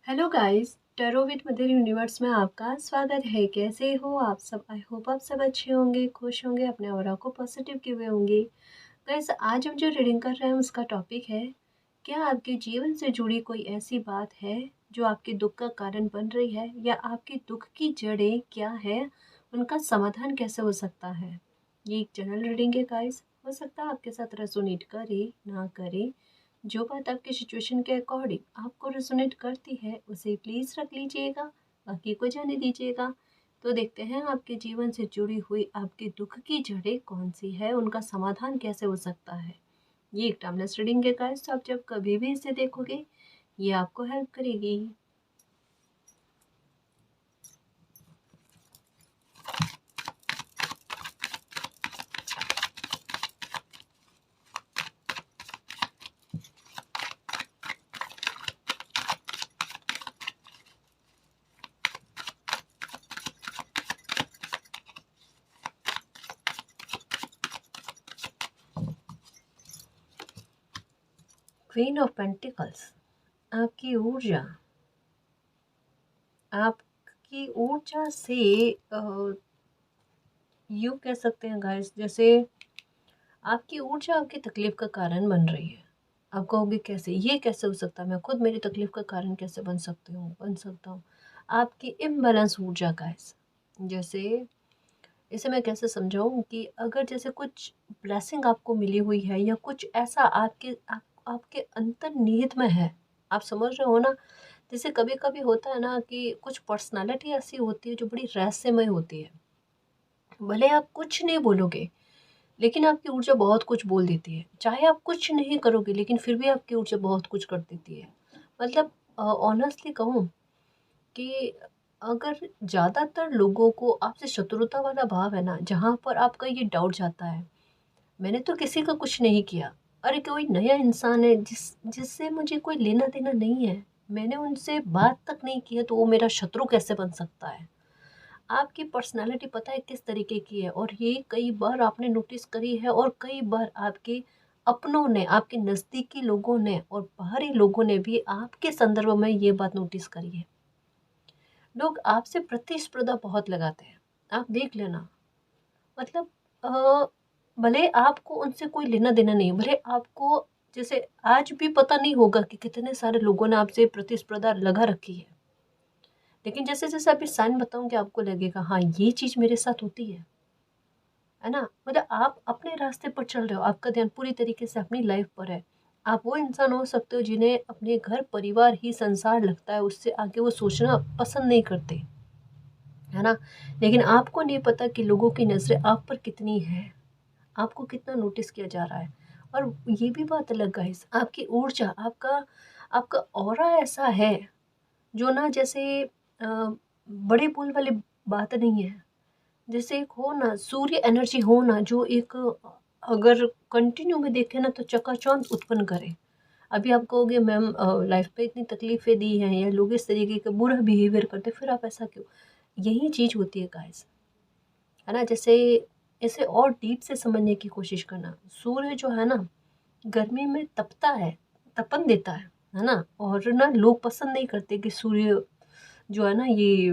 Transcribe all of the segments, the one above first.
Hello guys, tarot with mother universe में आपका स्वागत है। कैसे हो आप सब? आई होप आप सब अच्छे होंगे, खुश होंगे, अपने ऑरा को पॉजिटिव किए हुए होंगे। गाइस, आज हम जो रीडिंग कर रहे हैं उसका टॉपिक है, क्या आपके जीवन से जुड़ी कोई ऐसी बात है जो आपके दुख का कारण बन रही है, या आपके दुख की जड़ें क्या है, उनका समाधान कैसे हो सकता है। ये एक जनरल रीडिंग है गाइस, हो सकता है आपके साथ रेजोनेट करे ना करे। जो बात आपके सिचुएशन के अकॉर्डिंग आपको रेजोनेट करती है उसे प्लीज़ रख लीजिएगा, बाकी को जाने दीजिएगा। तो देखते हैं आपके जीवन से जुड़ी हुई आपके दुख की जड़ें कौन सी है, उनका समाधान कैसे हो सकता है। ये एक टाइमलेस रीडिंग है गाइस, तो आप जब कभी भी इसे देखोगे ये आपको हेल्प करेगी। क्वीन ऑफ पेंटिकल्स, आपकी ऊर्जा, आपकी ऊर्जा से यूँ कह सकते हैं गाइस, जैसे आपकी ऊर्जा आपकी तकलीफ का कारण बन रही है। आप कहोगे कैसे, ये कैसे हो सकता है, मैं खुद मेरी तकलीफ का कारण कैसे बन सकता हूँ। आपकी इम्बैलेंस ऊर्जा का है। जैसे इसे मैं कैसे समझाऊँ कि अगर जैसे कुछ ब्लेसिंग आपको मिली हुई है, या कुछ ऐसा आपके अंतर्निहित में है, आप समझ रहे हो ना। जैसे कभी कभी होता है ना कि कुछ पर्सनालिटी ऐसी होती है जो बड़ी रहस्यमय होती है। भले आप कुछ नहीं बोलोगे लेकिन आपकी ऊर्जा बहुत कुछ बोल देती है। चाहे आप कुछ नहीं करोगे लेकिन फिर भी आपकी ऊर्जा बहुत कुछ कर देती है। मतलब ऑनेस्टली कहूँ कि अगर ज़्यादातर लोगों को आपसे शत्रुता वाला भाव है ना, जहाँ पर आपका ये डाउट जाता है, मैंने तो किसी का कुछ नहीं किया, अरे कोई नया इंसान है जिससे मुझे कोई लेना देना नहीं है, मैंने उनसे बात तक नहीं की है, तो वो मेरा शत्रु कैसे बन सकता है। आपकी पर्सनालिटी पता है किस तरीके की है, और ये कई बार आपने नोटिस करी है, और कई बार आपके अपनों ने, आपके नज़दीकी लोगों ने और बाहरी लोगों ने भी आपके संदर्भ में ये बात नोटिस करी है। लोग आपसे प्रतिस्पर्धा बहुत लगाते हैं, आप देख लेना। मतलब अ, भले आपको उनसे कोई लेना देना नहीं है, भले आपको जैसे आज भी पता नहीं होगा कि कितने सारे लोगों ने आपसे प्रतिस्पर्धा लगा रखी है, लेकिन जैसे जैसे अभी साइन बताऊंगी आपको लगेगा हाँ ये चीज़ मेरे साथ होती है ना। मतलब आप अपने रास्ते पर चल रहे हो, आपका ध्यान पूरी तरीके से अपनी लाइफ पर है। आप वो इंसान हो सकते हो जिन्हें अपने घर परिवार ही संसार लगता है, उससे आगे वो सोचना पसंद नहीं करते, है ना। लेकिन आपको नहीं पता कि लोगों की नज़रें आप पर कितनी है, आपको कितना नोटिस किया जा रहा है। और ये भी बात अलग गाइस, आपकी ऊर्जा, आपका आपका ऑरा ऐसा है जो ना, जैसे बड़े बोल वाली बात नहीं है। जैसे एक हो ना सूर्य एनर्जी हो ना, जो एक अगर कंटिन्यू में देखें ना तो चकाचौंध उत्पन्न करे। अभी आप कहोगे मैम लाइफ पे इतनी तकलीफें दी हैं, या लोग इस तरीके का बुरा बिहेवियर करते, फिर आप ऐसा क्यों। यही चीज़ होती है गाइस, है ना। जैसे इसे और डीप से समझने की कोशिश करना। सूर्य जो है ना, गर्मी में तपता है, तपन देता है ना। और ना लोग पसंद नहीं करते कि सूर्य जो है ना ये,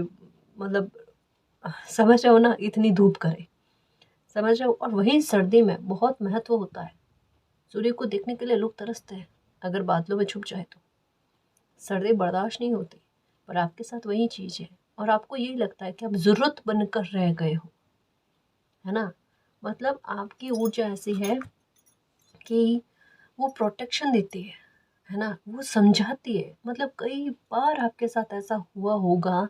मतलब समझ रहे हो ना, इतनी धूप करे, समझ रहे हो। और वहीं सर्दी में बहुत महत्व होता है, सूर्य को देखने के लिए लोग तरसते हैं, अगर बादलों में छुप जाए तो सर्दी बर्दाश्त नहीं होती। पर आपके साथ वही चीज़ है, और आपको यही लगता है कि आप ज़रूरत बनकर रह गए हो, है ना। मतलब आपकी ऊर्जा ऐसी है कि वो प्रोटेक्शन देती है ना, वो समझाती है। मतलब कई बार आपके साथ ऐसा हुआ होगा,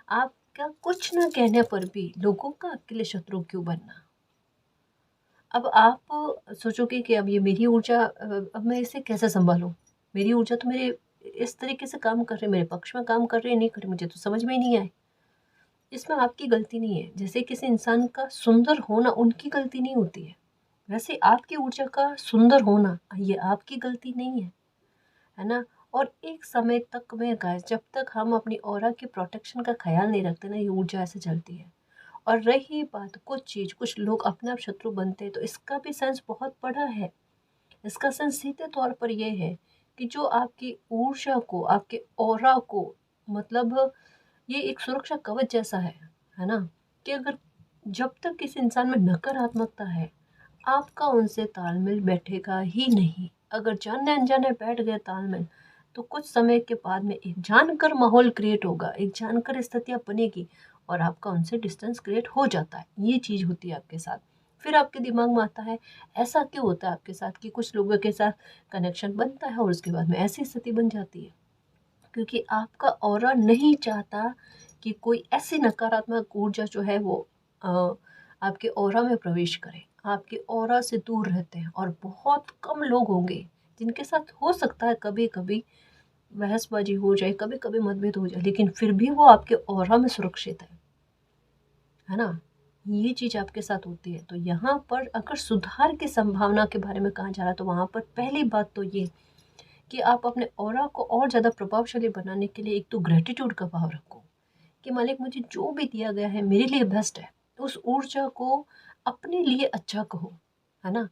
आपका कुछ ना कहने पर भी लोगों का आपके लिए शत्रु क्यों बनना। अब आप सोचोगे कि अब ये मेरी ऊर्जा, अब मैं इसे कैसे सँभालूँ? मेरी ऊर्जा तो मेरे इस तरीके से काम कर रही है, मेरे पक्ष में काम कर रही है, नहीं कर रही, मुझे तो समझ में ही नहीं आए। इसमें आपकी गलती नहीं है। जैसे किसी इंसान का सुंदर होना उनकी गलती नहीं होती है, वैसे आपकी ऊर्जा का सुंदर होना ये आपकी गलती नहीं है ना। और एक समय तक में गाइस, जब तक हम अपनी ऑरा की प्रोटेक्शन का ख़्याल नहीं रखते ना, ये ऊर्जा ऐसे चलती है। और रही बात कुछ चीज़, कुछ लोग अपने आप शत्रु बनते हैं, तो इसका भी सेंस बहुत बड़ा है। इसका सेंस सीधे तौर पर ये है कि जो आपकी ऊर्जा को, आपके ऑरा को मतलब ये एक सुरक्षा कवच जैसा है ना? कि अगर जब तक किसी इंसान में नकारात्मकता है, आपका उनसे तालमेल बैठेगा ही नहीं। अगर जाने-अनजाने बैठ गए तालमेल, तो कुछ समय के बाद में एक जानकर माहौल क्रिएट होगा, एक जानकर स्थितियाँ बनेगी और आपका उनसे डिस्टेंस क्रिएट हो जाता है। ये चीज़ होती है आपके साथ। फिर आपके दिमाग में आता है, ऐसा क्यों होता है आपके साथ कि कुछ लोगों के साथ कनेक्शन बनता है और उसके बाद में ऐसी स्थिति बन जाती है? क्योंकि आपका ऑरा नहीं चाहता कि कोई ऐसी नकारात्मक ऊर्जा जो है वो अ, आपके ऑरा में प्रवेश करे। आपके ऑरा से दूर रहते हैं और बहुत कम लोग होंगे जिनके साथ हो सकता है कभी-कभी बहसबाजी हो जाए, कभी-कभी मतभेद हो जाए, लेकिन फिर भी वो आपके ऑरा में सुरक्षित है ना? ये चीज़ आपके साथ होती है। तो यहाँ पर अगर सुधार की संभावना के बारे में कहा जा रहा है तो वहाँ पर पहली बात तो ये कि आप अपने ऑरा को और ज़्यादा प्रभावशाली बनाने के लिए एक तो ग्रैटिट्यूड का भाव रखो कि मालिक मुझे जो भी दिया गया है मेरे लिए बेस्ट है। उस ऊर्जा को अपने लिए अच्छा कहो, है ना?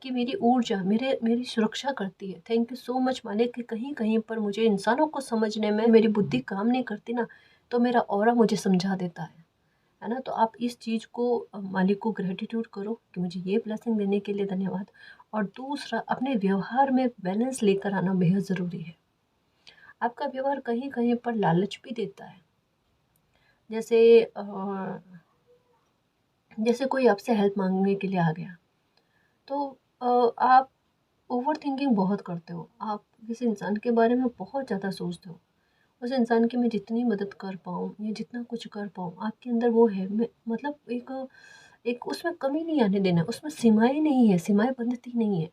कि मेरी ऊर्जा मेरी सुरक्षा करती है। थैंक यू सो मच मालिक कि कहीं-कहीं पर मुझे इंसानों को समझने में मेरी बुद्धि काम नहीं करती ना, तो मेरा ऑरा मुझे समझा देता है ना? तो आप इस चीज़ को मालिक को ग्रैटिट्यूड करो कि मुझे ये ब्लेसिंग देने के लिए धन्यवाद। और दूसरा अपने व्यवहार में बैलेंस लेकर आना बेहद ज़रूरी है। आपका व्यवहार कहीं-कहीं पर लालच भी देता है। जैसे जैसे कोई आपसे हेल्प माँगने के लिए आ गया, तो आप ओवरथिंकिंग बहुत करते हो। आप किसी इंसान के बारे में बहुत ज़्यादा सोचते हो। उस इंसान की मैं जितनी मदद कर पाऊँ या जितना कुछ कर पाऊँ, आपके अंदर वो है। मैं मतलब एक एक उसमें कमी नहीं आने देना, उसमें सीमाएँ नहीं है, सीमाएँ बंधती नहीं है।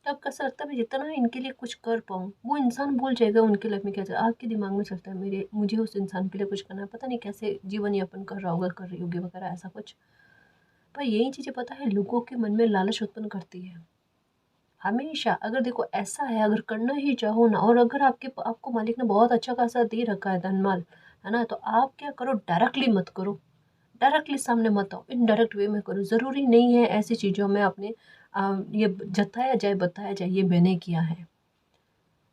तो आपको ऐसा लगता है मैं जितना इनके लिए कुछ कर पाऊँ, वो इंसान भूल जाएगा उनकी लाइफ़ में क्या चल रहा है। आपके दिमाग में चलता है मुझे उस इंसान के लिए कुछ करना है, पता नहीं कैसे जीवन यापन कर रहा होगा, कर रही होगी वगैरह ऐसा कुछ। पर यही चीज़ें पता है लोगों के मन में लालच उत्पन्न करती है। हमेशा अगर देखो ऐसा है अगर करना ही चाहो ना और अगर आपको मालिक ने बहुत अच्छा खासा दे रखा है धन-माल, है ना? तो आप क्या करो डायरेक्टली मत करो। डायरेक्टली सामने मत आओ, इनडायरेक्ट वे में करो। ज़रूरी नहीं है ऐसी चीज़ों में अपने ये जताया जाए, बताया जाए ये मैंने किया है।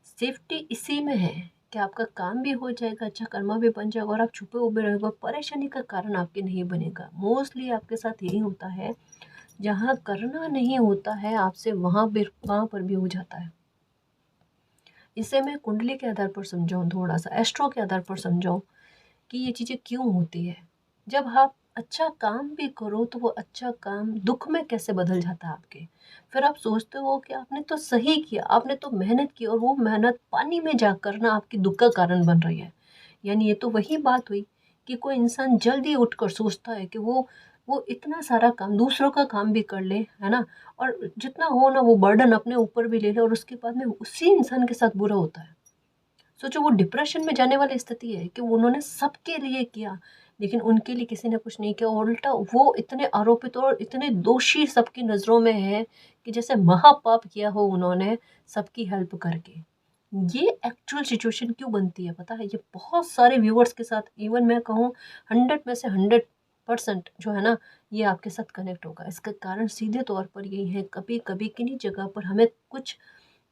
सेफ्टी इसी में है कि आपका काम भी हो जाएगा, अच्छा कर्मा भी बन जाएगा और आप छुपे-उबे रहोगे, परेशानी का कारण आपके नहीं बनेगा। मोस्टली आपके साथ यही होता है, जहाँ करना नहीं होता है आपसे वहाँ पर भी हो जाता है। इसे मैं कुंडली के आधार पर समझाऊँ थोड़ा-सा, एस्ट्रो के आधार पर समझाऊँ कि ये चीज़ें क्यों होती है। जब आप अच्छा काम भी करो तो वो अच्छा काम दुःख में कैसे बदल जाता है आपके। फिर आप सोचते हो कि आपने तो सही किया, आपने तो मेहनत की और वो मेहनत पानी में जाकर ना आपकी दुःख का कारण बन रही है। यानी ये तो वही बात हुई कि कोई इंसान जल्दी उठकर सोचता है कि वो इतना सारा काम दूसरों का काम भी कर ले, है ना? और जितना हो ना वो बर्डन अपने ऊपर भी ले ले और उसके बाद में उसी इंसान के साथ बुरा होता है। सोचो वो डिप्रेशन में जाने वाली स्थिति है कि उन्होंने सबके लिए किया, लेकिन उनके लिए किसी ने कुछ नहीं किया और उल्टा वो इतने आरोपित और इतने दोषी सबकी नज़रों में हैं कि जैसे महापाप किया हो उन्होंने सबकी हेल्प करके। ये एक्चुअल सिचुएशन क्यों बनती है पता है? ये बहुत सारे व्यूअर्स के साथ इवन मैं कहूँ 100 में से 100% जो है ना, ये आपके साथ कनेक्ट होगा। इसका कारण सीधे तौर पर यही है, कभी-कभी किन्हीं जगह पर हमें कुछ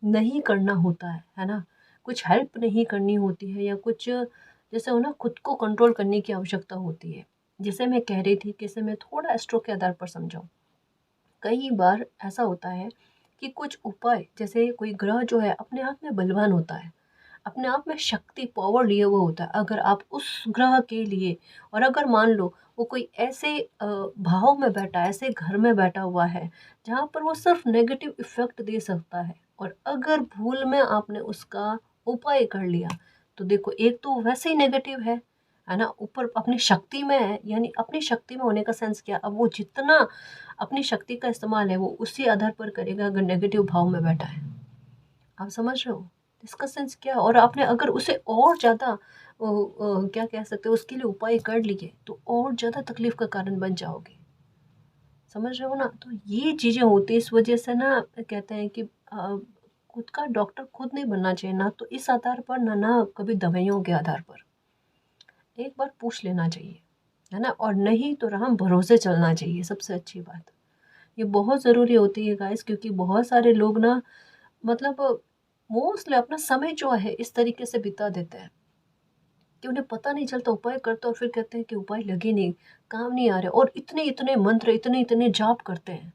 नहीं करना होता है ना? कुछ हेल्प नहीं करनी होती है या कुछ जैसे हो ना खुद को कंट्रोल करने की आवश्यकता होती है। जैसे मैं कह रही थी कि इसे मैं थोड़ा एस्ट्रो के आधार पर समझाऊँ। कई बार ऐसा होता है कि कुछ उपाय जैसे कोई ग्रह जो है अपने आप में बलवान होता है। अपने आप में शक्ति पावर लिए हुआ होता है। अगर आप उस ग्रह के लिए और अगर मान लो वो कोई ऐसे भाव में बैठा है, ऐसे घर में बैठा हुआ है, जहाँ पर वो सिर्फ़ नेगेटिव इफ़ेक्ट दे सकता है और अगर भूल में आपने उसका उपाय कर लिया, तो देखो एक तो वैसे ही नेगेटिव है ना? ऊपर अपनी शक्ति में है, यानी अपनी शक्ति में होने का सेंस क्या? अब वो जितना अपनी शक्ति का इस्तेमाल है, वो उसी आधार पर करेगा अगर नेगेटिव भाव में बैठा है। आप समझ रहे हो? इसका सेंस क्या है? और आपने अगर उसे और ज़्यादा क्या कह सकते हो उसके लिए उपाय कर लिए, तो और ज़्यादा तकलीफ़ का कारण बन जाओगे। समझ रहे हो ना? तो ये चीज़ें होती हैं इस वज़ह से ना कहते हैं कि खुद का डॉक्टर खुद नहीं बनना चाहिए, ना तो इस आधार पर ना कभी दवाइयों के आधार पर। एक बार पूछ लेना चाहिए, है ना? और नहीं तो राह भरोसे चलना चाहिए, सबसे अच्छी बात। ये बहुत ज़रूरी होती है गाइस क्योंकि बहुत सारे लोग ना मतलब मोस्टली अपना समय जो है इस तरीके से बिता देते हैं कि उन्हें पता नहीं चलता, उपाय करते और फिर कहते हैं कि उपाय लगे नहीं, काम नहीं आ रहे, और इतने इतने मंत्र, इतने इतने जाप करते हैं।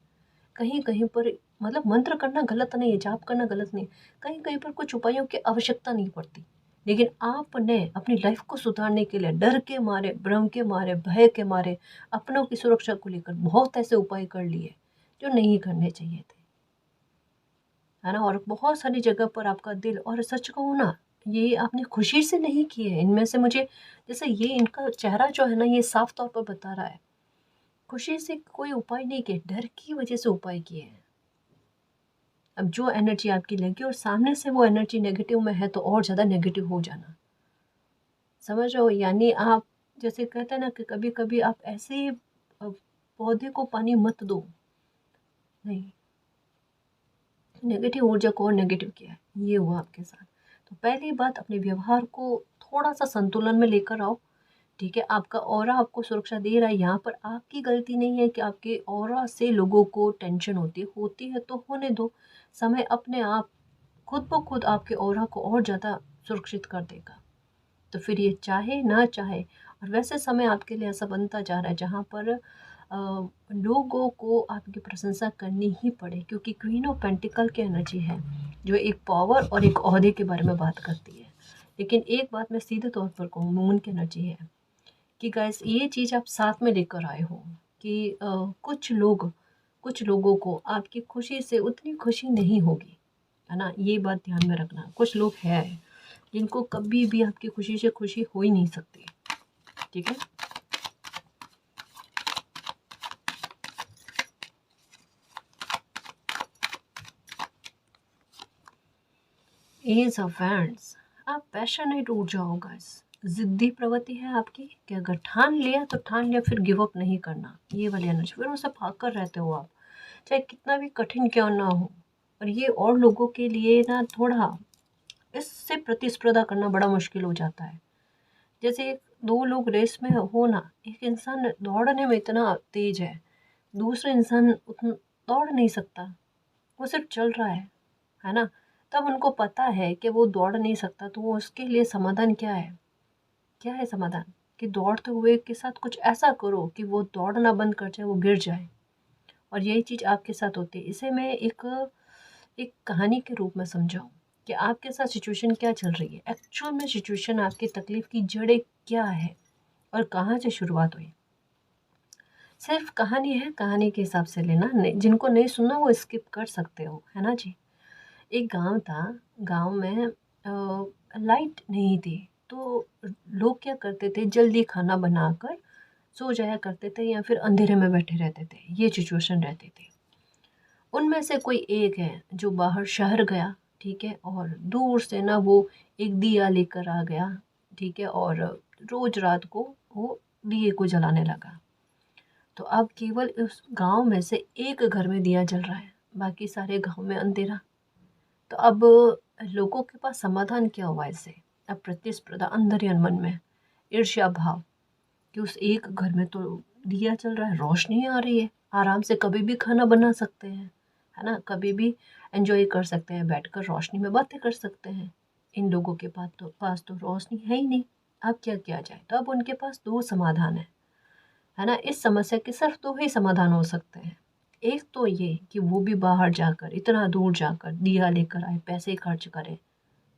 कहीं कहीं पर मतलब मंत्र करना गलत नहीं है, जाप करना गलत नहीं, कहीं कहीं पर कुछ उपायों की आवश्यकता नहीं पड़ती। लेकिन आपने अपनी लाइफ को सुधारने के लिए डर के मारे, भ्रम के मारे, भय के मारे, अपनों की सुरक्षा को लेकर बहुत ऐसे उपाय कर लिए जो नहीं करने चाहिए थे, है ना। और बहुत सारी जगह पर आपका दिल, और सच कहूँ ना, ये आपने खुशी से नहीं किए इनमें से, मुझे जैसे ये इनका चेहरा जो है ना, ये साफ तौर पर बता रहा है, खुशी से कोई उपाय नहीं किए, डर की वजह से उपाय किए हैं। अब जो एनर्जी आपकी लगी और सामने से वो एनर्जी नेगेटिव में है, तो और ज़्यादा नेगेटिव हो जाना, समझ रहे हो। यानी आप जैसे कहते हैं ना कि कभी कभी आप ऐसे पौधे को पानी मत दो, नहीं, नेगेटिव ऊर्जा को और नेगेटिव किया है, ये हुआ आपके साथ। तो पहली बात, अपने व्यवहार को थोड़ा सा संतुलन में लेकर आओ, ठीक है। आपका ऑरा आपको सुरक्षा दे रहा है, यहाँ पर आपकी गलती नहीं है कि आपके ऑरा से लोगों को टेंशन होती है तो होने दो, समय अपने आप खुद ब खुद आपके ऑरा को और ज़्यादा सुरक्षित कर देगा। तो फिर ये चाहे ना चाहे, और वैसे समय आपके लिए ऐसा बनता जा रहा है जहाँ पर लोगों को आपकी प्रशंसा करनी ही पड़े, क्योंकि क्वीन ऑफ पेंटिकल की एनर्जी है जो एक पावर और एक ओहदे के बारे में बात करती है। लेकिन एक बात मैं सीधे तौर पर कहूँ, मून की एनर्जी है कि गाइस ये चीज़ आप साथ में लेकर आए हो कि कुछ लोगों को आपकी खुशी से उतनी खुशी नहीं होगी, है ना। ये बात ध्यान में रखना, कुछ लोग हैं जिनको कभी भी आपकी खुशी से खुशी हो ही नहीं सकती, ठीक है। एज ऑफ वैंड्स, आप पैशनेट उड़ जाओ गाइस, जिद्दी प्रवृत्ति है आपकी कि अगर ठान लिया तो ठान लिया, फिर गिव अप नहीं करना, ये वाली एनर्जी, फिर उसे भाग कर रहते हो आप, चाहे कितना भी कठिन क्यों ना हो। और ये और लोगों के लिए ना थोड़ा इससे प्रतिस्पर्धा करना बड़ा मुश्किल हो जाता है। जैसे दो लोग रेस में हो ना, एक इंसान दौड़ने में इतना तेज है, दूसरा इंसान उतना दौड़ नहीं सकता, वो सिर्फ चल रहा है ना। तब उनको पता है कि वो दौड़ नहीं सकता, तो वो उसके लिए समाधान क्या है, क्या है समाधान, कि दौड़ते हुए के साथ कुछ ऐसा करो कि वो दौड़ना बंद कर जाए, वो गिर जाए। और यही चीज़ आपके साथ होती है। इसे मैं एक एक कहानी के रूप में समझाऊँ कि आपके साथ सिचुएशन क्या चल रही है, एक्चुअल में सिचुएशन, आपकी तकलीफ की जड़ें क्या है और कहाँ से शुरुआत हुई। सिर्फ कहानी है, कहानी के हिसाब से लेना, नहीं, जिनको नहीं सुनना वो स्किप कर सकते हो, है ना जी। एक गांव था, गांव में लाइट नहीं थी, तो लोग क्या करते थे, जल्दी खाना बनाकर सो जाया करते थे या फिर अंधेरे में बैठे रहते थे, ये सिचुएशन रहती थी। उनमें से कोई एक है जो बाहर शहर गया, ठीक है, और दूर से ना वो एक दिया लेकर आ गया, ठीक है, और रोज रात को वो दिए को जलाने लगा। तो अब केवल उस गांव में से एक घर में दिया जल रहा है, बाकी सारे गांव में अंधेरा। तो अब लोगों के पास समाधान क्या हुआ इससे, अब प्रतिस्पर्धा अंदर ही मन में, ईर्ष्या भाव कि उस एक घर में तो दिया चल रहा है, रोशनी आ रही है, आराम से कभी भी खाना बना सकते हैं, है ना, कभी भी एंजॉय कर सकते हैं, बैठकर रोशनी में बातें कर सकते हैं। इन लोगों के पास तो रोशनी है ही नहीं। अब क्या किया जाए, तो अब उनके पास दो समाधान है ना। इस समस्या के सिर्फ दो ही समाधान हो सकते हैं। एक तो ये कि वो भी बाहर जाकर, इतना दूर जाकर दिया लेकर आए, पैसे खर्च करें,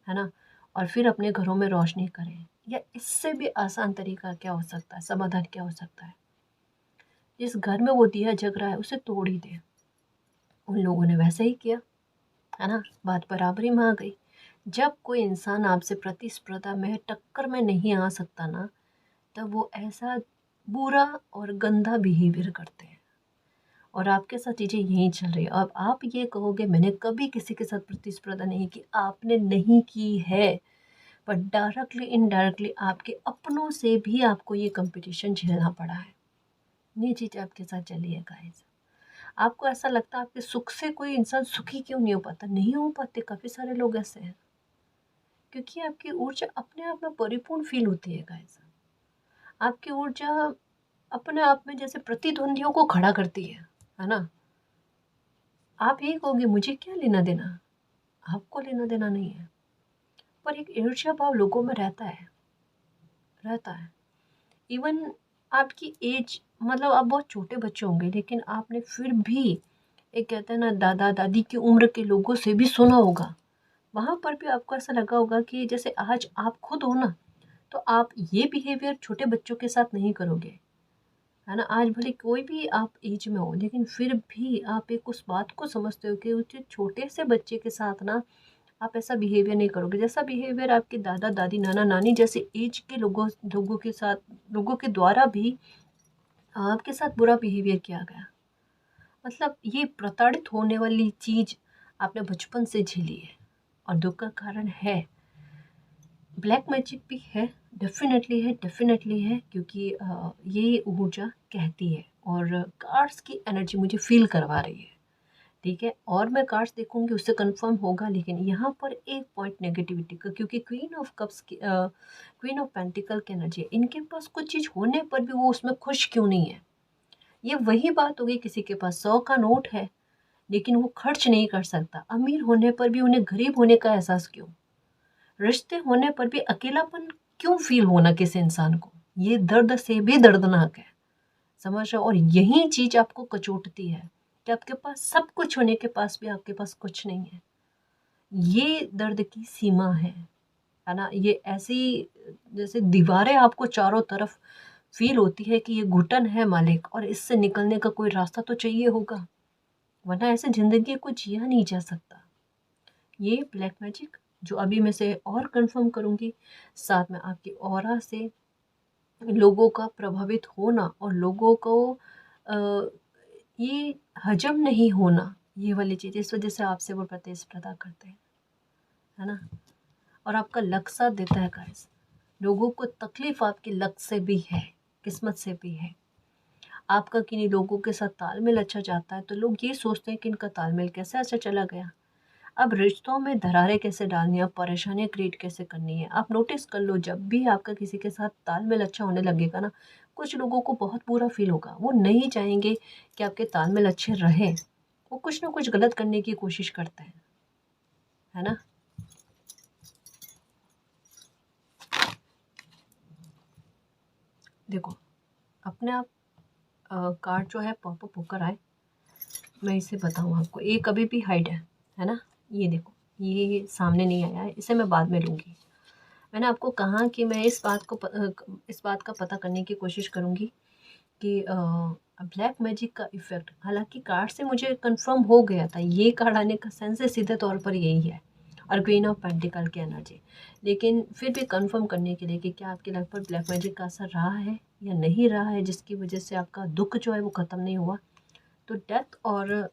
है ना, और फिर अपने घरों में रोशनी करें। या इससे भी आसान तरीका क्या हो सकता है, समाधान क्या हो सकता है, जिस घर में वो दिया जग रहा है उसे तोड़ ही दे। उन लोगों ने वैसे ही किया, है ना, बात बराबरी में आ गई। जब कोई इंसान आपसे प्रतिस्पर्धा में, टक्कर में नहीं आ सकता ना, तब वो ऐसा बुरा और गंदा बिहेवियर करते हैं। और आपके साथ चीज़ें यही चल रही है। अब आप ये कहोगे मैंने कभी किसी के साथ प्रतिस्पर्धा नहीं की, आपने नहीं की है, पर डायरेक्टली इनडायरेक्टली आपके अपनों से भी आपको ये कंपटीशन झेलना पड़ा है। ये चीज़ आपके साथ चली है गाइस। आपको ऐसा लगता है आपके सुख से कोई इंसान सुखी क्यों नहीं हो पाता, नहीं हो पाते, काफ़ी सारे लोग ऐसे हैं, क्योंकि आपकी ऊर्जा अपने आप में परिपूर्ण फील होती है गाइस। आपकी ऊर्जा अपने आप में जैसे प्रतिद्वंदियों को खड़ा करती है ना। आप यही कहोगे मुझे क्या लेना देना, आपको लेना देना नहीं है, पर एक ईर्ष्या भाव लोगों में रहता है। रहता है। इवन आपकी एज, मतलब आप बहुत छोटे बच्चे होंगे लेकिन आपने फिर भी, एक कहते हैं ना, दादा दादी की उम्र के लोगों से भी सुना होगा। वहाँ पर भी आपको ऐसा लगा होगा कि जैसे आज आप खुद हो ना, तो आप ये बिहेवियर छोटे बच्चों के साथ नहीं करोगे, है ना। आज भले कोई भी आप एज में हो लेकिन फिर भी आप एक उस बात को समझते हो कि उस छोटे से बच्चे के साथ ना आप ऐसा बिहेवियर नहीं करोगे जैसा बिहेवियर आपके दादा दादी नाना नानी जैसे एज के लोगों लोगों के साथ, लोगों के द्वारा भी आपके साथ बुरा बिहेवियर किया गया। मतलब ये प्रताड़ित होने वाली चीज आपने बचपन से झेली है और दुख का कारण है। ब्लैक मैजिक भी है, डेफिनेटली है, क्योंकि ये ऊर्जा कहती है और कार्ड्स की एनर्जी मुझे फील करवा रही है। ठीक है, और मैं कार्ड्स देखूंगी उससे कंफर्म होगा, लेकिन यहाँ पर एक पॉइंट नेगेटिविटी का, क्योंकि क्वीन ऑफ कप्स की, क्वीन ऑफ पेंटिकल की एनर्जी है। इनके पास कुछ चीज़ होने पर भी वो उसमें खुश क्यों नहीं है। ये वही बात होगी, किसी के पास 100 का नोट है लेकिन वो खर्च नहीं कर सकता। अमीर होने पर भी उन्हें गरीब होने का एहसास क्यों। रिश्ते होने पर भी अकेलापन क्यों फील होना किसी इंसान को। ये दर्द से भी दर्दनाक है, समझ रहे हो। और यही चीज आपको कचोटती है कि आपके पास सब कुछ होने के पास भी आपके पास कुछ नहीं है। ये दर्द की सीमा है ना। ये ऐसी जैसे दीवारें आपको चारों तरफ फील होती है कि ये घुटन है मालिक, और इससे निकलने का कोई रास्ता तो चाहिए होगा, वरना ऐसे जिंदगी को जिया नहीं जा सकता। ये ब्लैक मैजिक जो अभी मैं से और कंफर्म करूंगी, साथ में आपकी ऑरा से लोगों का प्रभावित होना और लोगों को अ, ये हजम नहीं होना, ये वाली चीज़, इस वजह से आपसे वो प्रतिस्पर्धा करते हैं, है ना। और आपका लक साथ देता है गाइस। लोगों को तकलीफ आपकी लक से भी है, किस्मत से भी है। आपका किन्हीं लोगों के साथ तालमेल अच्छा जाता है तो लोग ये सोचते हैं कि इनका तालमेल कैसे अच्छा चला गया। अब रिश्तों में दरारें कैसे डालनी है, परेशानियां क्रिएट कैसे करनी है, आप नोटिस कर लो। जब भी आपका किसी के साथ तालमेल अच्छा होने लगेगा ना, कुछ लोगों को बहुत बुरा फील होगा। वो नहीं चाहेंगे कि आपके तालमेल अच्छे रहे, वो कुछ ना कुछ गलत करने की कोशिश करते हैं, है ना। देखो, अपने आप कार्ड जो है पॉपअप होकर आए, मैं इसे बताऊँ आपको, ये कभी भी हाइड है ना। ये देखो, ये सामने नहीं आया है, इसे मैं बाद में लूँगी। मैंने आपको कहा कि मैं इस बात का पता करने की कोशिश करूँगी कि ब्लैक मैजिक का इफ़ेक्ट, हालांकि कार्ड से मुझे कंफर्म हो गया था, ये कार्ड आने का सेंस सीधे तौर पर यही है, और क्वीन ऑफ पेंटिकल की एनर्जी। लेकिन फिर भी कंफर्म करने के लिए कि क्या आपकी लाइफ पर ब्लैक मैजिक का असर रहा है या नहीं रहा है, जिसकी वजह से आपका दुख जो है वो ख़त्म नहीं हुआ, तो डेथ और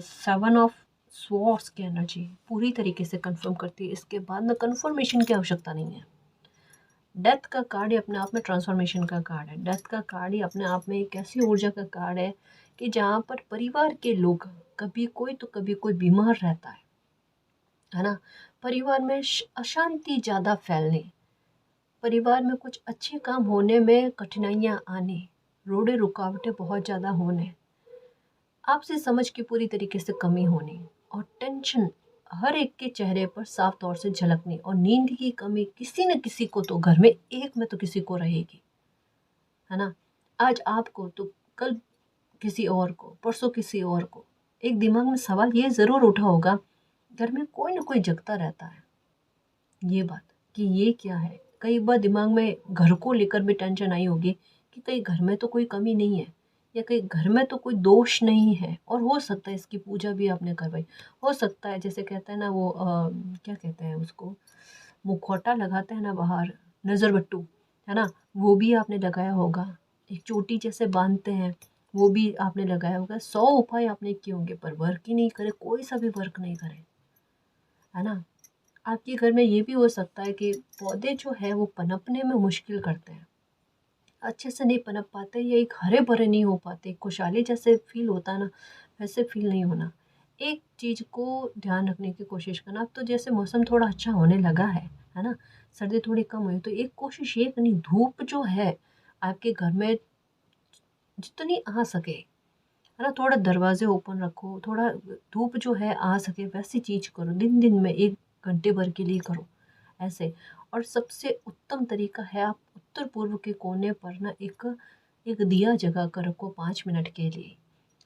7 ऑफ स्वॉर्ड्स की एनर्जी पूरी तरीके से कंफर्म करती है। इसके बाद में कंफर्मेशन की आवश्यकता नहीं है। डेथ का कार्ड ही अपने आप में ट्रांसफॉर्मेशन का कार्ड है। डेथ का कार्ड ही अपने आप में एक ऐसी ऊर्जा का कार्ड है कि जहाँ पर परिवार के लोग, कभी कोई तो कभी कोई बीमार रहता है ना। परिवार में अशांति ज़्यादा फैलने, परिवार में कुछ अच्छे काम होने में कठिनाइयाँ आने, रोड़े रुकावटें बहुत ज़्यादा होने, आपसे समझ की पूरी तरीके से कमी होनी, और टेंशन हर एक के चेहरे पर साफ तौर से झलकनी, और नींद की कमी किसी न किसी को तो घर में एक में तो किसी को रहेगी, है ना। आज आपको तो कल किसी और को, परसों किसी और को। एक दिमाग में सवाल ये ज़रूर उठा होगा, घर में कोई ना कोई जगता रहता है, ये बात कि ये क्या है। कई बार दिमाग में घर को लेकर भी टेंशन आई होगी कि कहीं घर में तो कोई कमी नहीं है, या कहीं घर में तो कोई दोष नहीं है, और हो सकता है इसकी पूजा भी आपने करवाई। हो सकता है, जैसे कहते हैं ना वो क्या कहते हैं उसको, मुखौटा लगाते हैं ना बाहर, नज़र बट्टू, है ना, वो भी आपने लगाया होगा। एक चोटी जैसे बांधते हैं, वो भी आपने लगाया होगा। 100 उपाय आपने किए होंगे पर वर्क ही नहीं करे, कोई सा भी वर्क नहीं करे, है ना। आपके घर में ये भी हो सकता है कि पौधे जो है वो पनपने में मुश्किल करते हैं, अच्छे से नहीं पनप पाते, या एक हरे भरे नहीं हो पाते, खुशहाली जैसे फील होता है ना, वैसे फील नहीं होना। एक चीज़ को ध्यान रखने की कोशिश करना। अब तो जैसे मौसम थोड़ा अच्छा होने लगा है ना, सर्दी थोड़ी कम हुई, तो एक कोशिश ये करनी, धूप जो है आपके घर में जितनी आ सके, है ना, थोड़ा दरवाजे ओपन रखो, थोड़ा धूप जो है आ सके वैसी चीज़ करो, दिन दिन में 1 घंटे भर के लिए करो ऐसे। और सबसे उत्तम तरीका है, आप उत्तर पूर्व के कोने पर ना एक एक दिया जगा कर रखो 5 मिनट के लिए।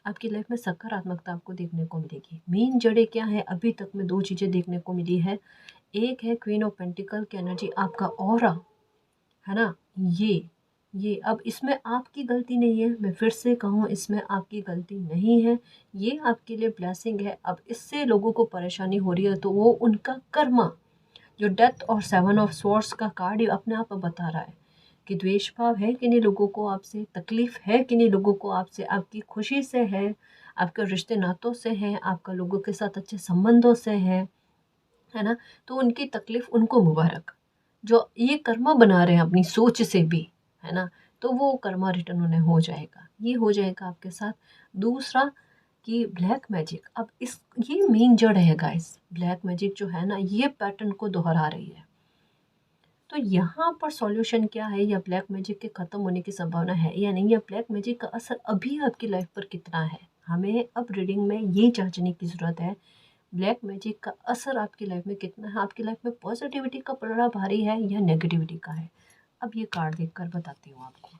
आपकी लाइफ में सकारात्मकता आपको देखने को मिलेगी। मेन जड़ें क्या है, अभी तक में 2 चीज़ें देखने को मिली है। एक है क्वीन ऑफ पेंटिकल की एनर्जी, आपका ऑरा, है ना? ये अब इसमें आपकी गलती नहीं है, मैं फिर से कहूँ इसमें आपकी गलती नहीं है, ये आपके लिए ब्लेसिंग है। अब इससे लोगों को परेशानी हो रही है तो वो उनका कर्मा, जो डेथ और 7 ऑफ स्वॉर्ड्स का कार्ड ये अपने आप बता रहा है कि द्वेष भाव है कि नहीं लोगों को आपसे, तकलीफ है कि नहीं लोगों को आपसे, आपकी खुशी से है, आपके रिश्ते नातों से है, आपका लोगों के साथ अच्छे संबंधों से है ना? तो उनकी तकलीफ उनको मुबारक, जो ये कर्मा बना रहे हैं अपनी सोच से भी, है ना? तो वो कर्मा रिटर्न उन्हें हो जाएगा, ये हो जाएगा आपके साथ। दूसरा कि ब्लैक मैजिक, अब इस ये मेन जड़ है गाइस, ब्लैक मैजिक जो है ना ये पैटर्न को दोहरा रही है। तो यहाँ पर सॉल्यूशन क्या है, या ब्लैक मैजिक के ख़त्म होने की संभावना है या नहीं, या ब्लैक मैजिक का असर अभी आपकी लाइफ पर कितना है, हमें अब रीडिंग में ये जांचने की ज़रूरत है। ब्लैक मैजिक का असर आपकी लाइफ में कितना है, आपकी लाइफ में पॉजिटिविटी का पलड़ा भारी है या नेगेटिविटी का है। अब ये कार्ड देखकर बताती हूँ आपको।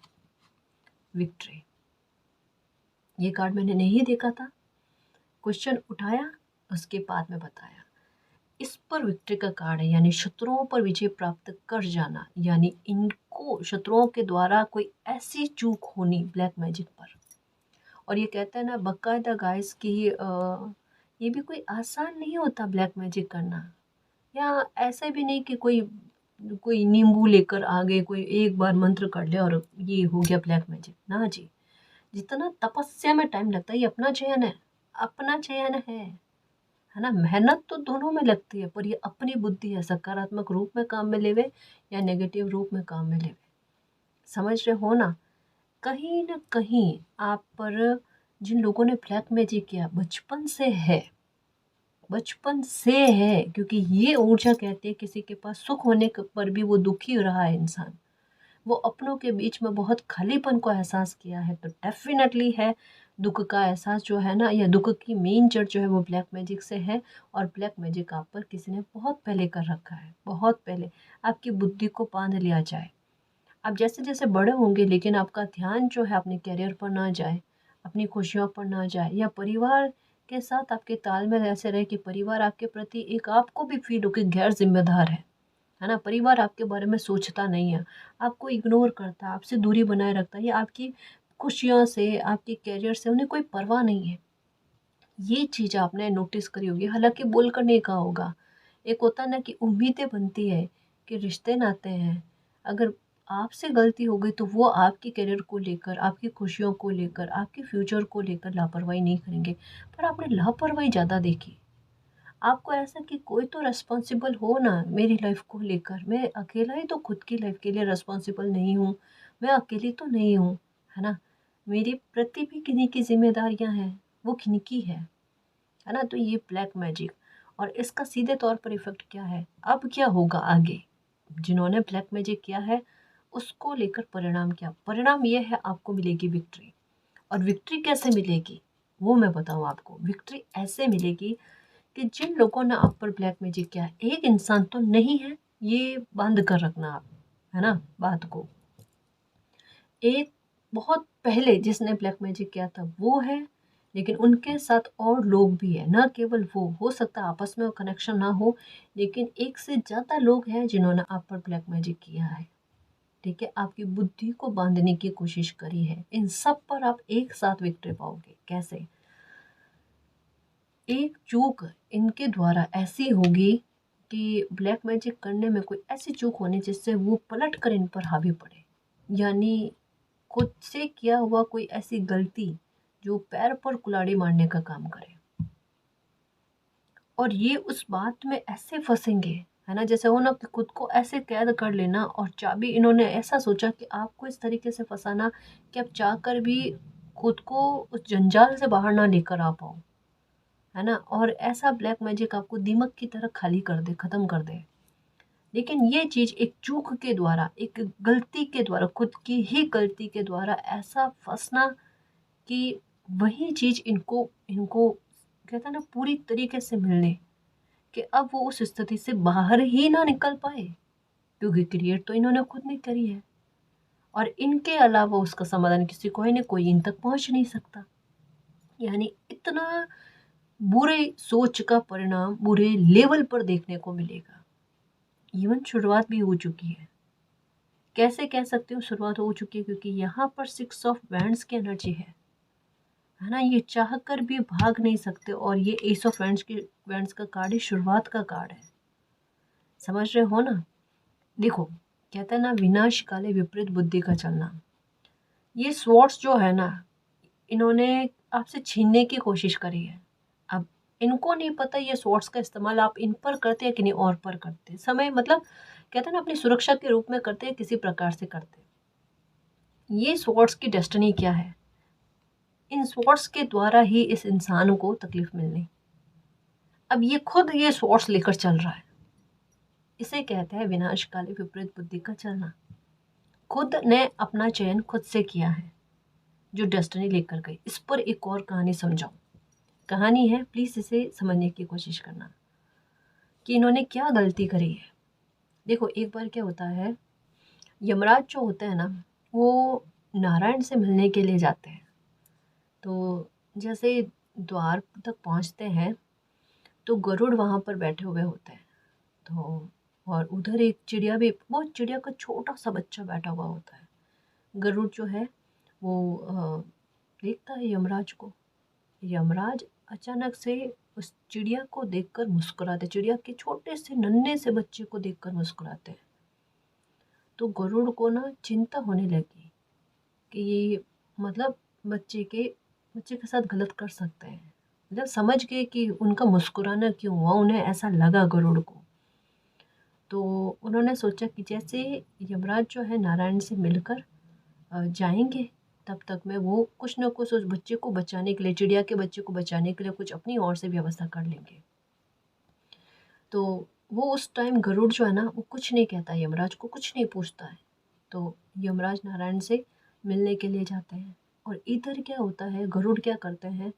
विक्ट्री, ये कार्ड मैंने नहीं देखा था, क्वेश्चन उठाया, उसके बाद में बताया। इस पर विक्ट्री का कार्ड है, यानी शत्रुओं पर विजय प्राप्त कर जाना, यानी इनको शत्रुओं के द्वारा कोई ऐसी चूक होनी ब्लैक मैजिक पर। और ये कहते हैं ना बाकायदा गाइस कि ये भी कोई आसान नहीं होता ब्लैक मैजिक करना, या ऐसे भी नहीं कि कोई कोई नींबू लेकर आ गए, कोई एक बार मंत्र कर लिया और ये हो गया ब्लैक मैजिक, ना जी। जितना तपस्या में टाइम लगता है, ये अपना चयन है, अपना चयन है ना? मेहनत तो दोनों में लगती है, पर ये अपनी बुद्धि है, सकारात्मक रूप में काम में लेवे या नेगेटिव रूप में काम में लेवे। समझ रहे हो ना? कहीं ना कहीं आप पर जिन लोगों ने ब्लैक मैजिक किया बचपन से है, बचपन से है, क्योंकि ये ऊर्जा कहती है किसी के पास सुख होने पर भी वो दुखी रहा है इंसान, वो अपनों के बीच में बहुत खालीपन को एहसास किया है, तो डेफिनेटली है दुख का एहसास जो है ना, या दुख की मेन जड़ जो है वो ब्लैक मैजिक से है। और ब्लैक मैजिक आप पर किसी ने बहुत पहले कर रखा है, बहुत पहले, आपकी बुद्धि को बांध लिया जाए। आप जैसे जैसे बड़े होंगे लेकिन आपका ध्यान जो है अपने करियर पर ना जाए, अपनी खुशियों पर ना जाए, या परिवार के साथ आपके तालमेल ऐसे रहे कि परिवार आपके प्रति एक आपको भी फील हो कि गैर जिम्मेदार है ना? परिवार आपके बारे में सोचता नहीं है, आपको इग्नोर करता है, आपसे दूरी बनाए रखता है, या आपकी खुशियों से, आपके करियर से उन्हें कोई परवाह नहीं है। ये चीज़ आपने नोटिस करी होगी, हालांकि बोलकर नहीं कहा होगा। एक होता है ना कि उम्मीदें बनती है कि रिश्ते नाते हैं, अगर आपसे गलती हो गई तो वो आपके करियर को लेकर, आपकी खुशियों को लेकर, आपके फ्यूचर को लेकर लापरवाही नहीं करेंगे, पर आपने लापरवाही ज़्यादा देखी। आपको ऐसा कि कोई तो रिस्पॉन्सिबल हो ना मेरी लाइफ को लेकर, मैं अकेला ही तो खुद की लाइफ के लिए रिस्पॉन्सिबल नहीं हूँ, मैं अकेली तो नहीं हूँ, है ना? मेरे प्रति भी किन्हीं की जिम्मेदारियाँ हैं, वो किनकी है ना? तो ये ब्लैक मैजिक, और इसका सीधे तौर पर इफेक्ट क्या है, अब क्या होगा आगे, जिन्होंने ब्लैक मैजिक किया है उसको लेकर परिणाम क्या, परिणाम ये है आपको मिलेगी विक्ट्री। और विक्ट्री कैसे मिलेगी वो मैं बताऊँ आपको। विक्ट्री ऐसे मिलेगी कि जिन लोगों ने आप पर ब्लैक मैजिक किया है, एक इंसान तो नहीं है, ये बंद कर रखना आप, है ना, बात को। एक बहुत पहले जिसने ब्लैक मैजिक किया था वो है, लेकिन उनके साथ और लोग भी है, ना केवल वो, हो सकता है आपस में कनेक्शन ना हो, लेकिन एक से ज़्यादा लोग हैं जिन्होंने आप पर ब्लैक मैजिक किया है। ठीक है, आपकी बुद्धि को बांधने की कोशिश करी है, इन सब पर आप एक साथ विक्ट्री पाओगे। कैसे? एक चूक इनके द्वारा ऐसी होगी कि ब्लैक मैजिक करने में कोई ऐसी चूक होनी जिससे वो पलट कर इन पर हावी पड़े, यानी खुद से किया हुआ कोई ऐसी गलती जो पैर पर कुल्हाड़ी मारने का काम करे, और ये उस बात में ऐसे फंसेंगे, है ना, जैसे हो ना कि खुद को ऐसे कैद कर लेना, और चाबी इन्होंने ऐसा सोचा कि आपको इस तरीके से फंसाना कि आप चाहकर भी खुद को उस जंजाल से बाहर ना लेकर आ पाओ, है ना, और ऐसा ब्लैक मैजिक आपको दीमक की तरह खाली कर दे, खत्म कर दे। लेकिन ये चीज़ एक चूक के द्वारा, एक गलती के द्वारा, खुद की ही गलती के द्वारा ऐसा फंसना कि वही चीज़ इनको इनको कहते हैं ना पूरी तरीके से मिलने, कि अब वो उस स्थिति से बाहर ही ना निकल पाए, क्योंकि क्रिएट तो इन्होंने खुद नहीं करी है। और इनके अलावा उसका समाधान किसी को है नहीं, कोई इन तक पहुंच नहीं सकता। यानी इतना बुरे सोच का परिणाम बुरे लेवल पर देखने को मिलेगा। इवन शुरुआत भी हो चुकी है। कैसे कह सकती हूँ शुरुआत हो चुकी है? क्योंकि यहाँ पर 6 ऑफ वैंड्स की एनर्जी है ना। ये चाह कर भी भाग नहीं सकते, और ये एस ऑफ वैंड्स का कार्ड ही शुरुआत का कार्ड है। समझ रहे हो ना? देखो, कहते हैं ना, विनाश काले विपरीत बुद्धि का चलना। ये स्वॉर्ड्स जो है ना, इन्होंने आपसे छीनने की कोशिश करी है। अब इनको नहीं पता ये स्वॉर्ड्स का इस्तेमाल आप इन पर करते हैं कि नहीं और पर करते हैं। समय मतलब कहते हैं ना, अपनी सुरक्षा के रूप में करते हैं, किसी प्रकार से करते हैं। ये स्वॉर्ड्स की डेस्टिनी क्या है? इन स्वॉर्ड्स के द्वारा ही इस इंसान को तकलीफ मिलनी। अब ये खुद ये स्वॉर्ड्स लेकर चल रहा है। इसे कहते हैं विनाशकाली विपरीत बुद्धि का चलना। खुद ने अपना चयन खुद से किया है, जो डेस्टिनी लेकर गई। इस पर एक और कहानी समझाऊं। कहानी है, प्लीज़ इसे समझने की कोशिश करना कि इन्होंने क्या गलती करी है। देखो, एक बार क्या होता है, यमराज जो होते हैं ना, वो नारायण से मिलने के लिए जाते हैं। तो जैसे द्वार तक पहुंचते हैं तो गरुड़ वहाँ पर बैठे हुए होते हैं। तो और उधर एक चिड़िया भी, वो चिड़िया का छोटा सा बच्चा बैठा हुआ होता है। गरुड़ जो है वो देखता है यमराज को। यमराज अचानक से उस चिड़िया को देखकर मुस्कुराते, चिड़िया के छोटे से नन्हे से बच्चे को देखकर मुस्कुराते हैं। तो गरुड़ को ना चिंता होने लगी कि ये मतलब बच्चे के साथ गलत कर सकते हैं। जब समझ गए कि उनका मुस्कुराना क्यों हुआ, उन्हें ऐसा लगा गरुड़ को। तो उन्होंने सोचा कि जैसे यमराज जो है नारायण से मिलकर जाएंगे, तब तक में वो कुछ ना कुछ उस बच्चे को बचाने के लिए, चिड़िया के बच्चे को बचाने के लिए कुछ अपनी ओर से व्यवस्था कर लेंगे। तो वो उस टाइम गरुड़ जो है ना, वो कुछ नहीं कहता, यमराज को कुछ नहीं पूछता है। तो यमराज नारायण से मिलने के लिए जाते हैं। और इधर क्या होता है, गरुड़ क्या करते हैं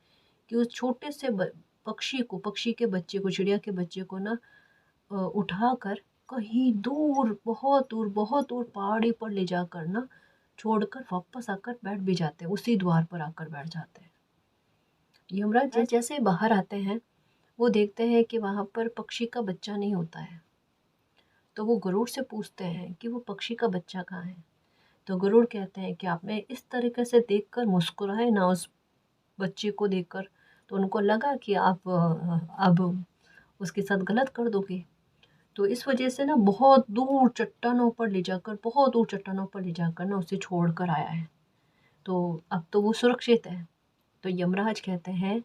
कि उस छोटे से पक्षी के बच्चे को, चिड़िया के बच्चे को ना उठाकर कहीं दूर, बहुत दूर पहाड़ी पर ले जाकर ना छोड़कर वापस आकर बैठ भी जाते हैं, उसी द्वार पर आकर बैठ जाते हैं। यमराज जैसे बाहर आते हैं, वो देखते हैं कि वहाँ पर पक्षी का बच्चा नहीं होता है। तो वो गरुड़ से पूछते हैं कि वो पक्षी का बच्चा कहाँ है। तो गरुड़ कहते हैं कि आपने इस तरीके से देखकर मुस्कुराए ना उस बच्चे को देखकर, तो उनको लगा कि आप अब उसके साथ गलत कर दोगे। तो इस वजह से ना बहुत दूर चट्टानों पर ले जाकर ना उसे छोड़ कर आया है। तो अब तो वो सुरक्षित है। तो यमराज कहते हैं